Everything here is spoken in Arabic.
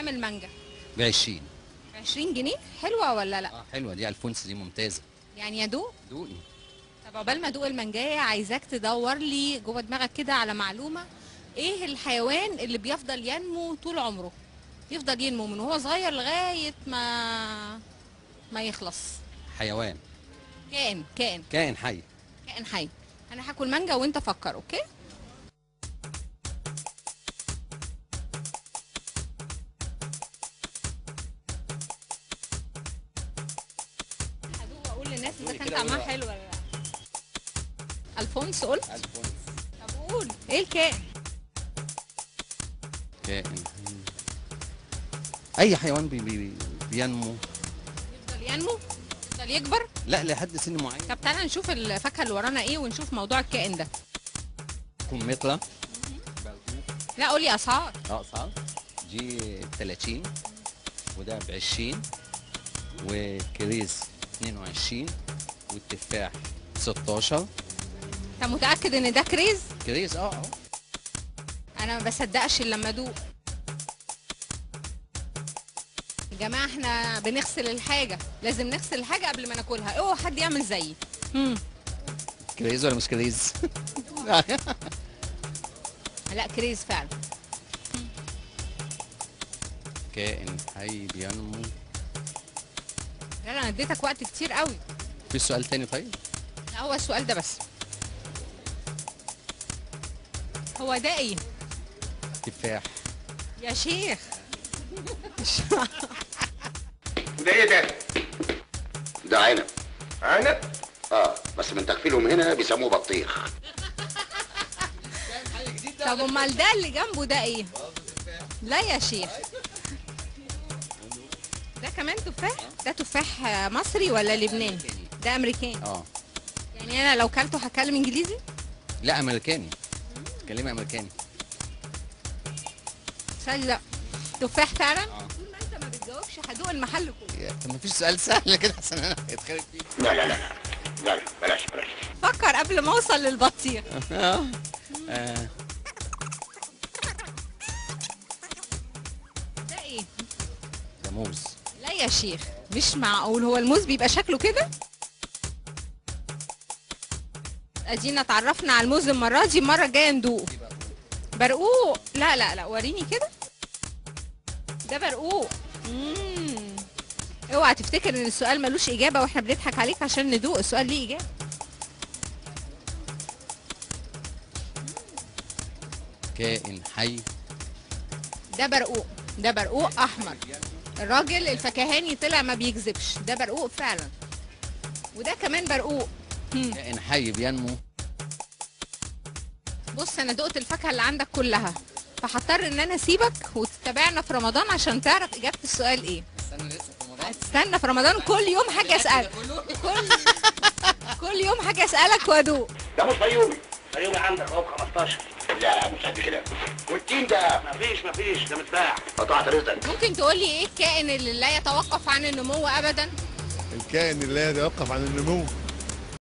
بكام المانجا؟ ب20. ب 20 جنيه؟ حلوه ولا لا؟ حلوه دي، الفونس دي ممتازه. يعني ادوق؟ دوقي. طب عقبال ما ادوق المانجايه عايزاك تدور لي جوه دماغك كده على معلومه. ايه الحيوان اللي بيفضل ينمو طول عمره؟ يفضل ينمو من وهو صغير لغايه ما يخلص. حيوان. كائن حي. كائن حي. انا هاكل مانجا وانت فكر، اوكي؟ هدوق واقول للناس اذا كان طعمها حلو ولا لا. الفونس قلت؟ الفونس. طب قول ايه الكائن؟ كائن حي. اي حيوان بينمو. يفضل ينمو؟ يفضل يكبر؟ لا، لحد سن معين. طب تعالى نشوف الفاكهه اللي ورانا ايه ونشوف موضوع الكائن ده. كمثرى. لا قولي اسعار. اسعار دي ب30 وده ب20 وكريز 22 والتفاح 16. انت متاكد ان ده كريز؟ كريز انا ما بصدقش الا لما ادوق. يا جماعه احنا بنغسل الحاجه، لازم نغسل الحاجه قبل ما ناكلها، اوعى حد يعمل زيي. كريز ولا مش كريز؟ لا كريز فعلا. كائن حي بينمو. لا انا اديتك وقت كتير قوي. في سؤال تاني طيب؟ لا هو السؤال ده بس. هو ده ايه؟ تفاح. يا شيخ. ده ايه ده؟ ده عنب. عنب؟ بس من تخفيلهم هنا بيسموه بطيخ. طب امال ده اللي جنبه ده ايه؟ لا يا شيخ. ده كمان تفاح؟ ده تفاح مصري ولا لبناني؟ ده امريكاني. يعني انا لو كلته هتكلم انجليزي؟ لا امريكاني. تكلمي امريكاني. لا تفاح فعلا؟ طول ما انت ما بتجاوبش هدوق المحل كله. طب ما فيش سؤال سهل كده عشان انا اتخرب فيه. لا لا لا لا لا بلاش. فكر قبل ما اوصل للبطيخ. ده ايه؟ ده موز. لا يا شيخ مش معقول، هو الموز بيبقى شكله كده؟ ادينا اتعرفنا على الموز المره دي، المره الجايه ندوقه. برقوق. لا لا لا وريني كده. ده برقوق. اوعى تفتكر ان السؤال ملوش اجابه واحنا بنضحك عليك عشان ندوق، السؤال ليه اجابه. كائن حي. ده برقوق. ده برقوق احمر. الراجل الفكهاني طلع ما بيكذبش، ده برقوق فعلا. وده كمان برقوق. كائن حي بينمو. بص انا دقت الفاكهه اللي عندك كلها، فهضطر ان انا اسيبك وتتابعنا في رمضان عشان تعرف اجابه السؤال ايه. استنى لسه في رمضان. هتستنى في رمضان كل يوم حاجه اسالك. كل يوم حاجه اسالك وادوق. ده مش فيومي. فيومي عندك اهو ب 15. لا مش قد كده. والتين ده مفيش ده متباع. قطعت رزقك. ممكن تقول لي ايه الكائن اللي لا يتوقف عن النمو ابدا؟ الكائن اللي لا يتوقف عن النمو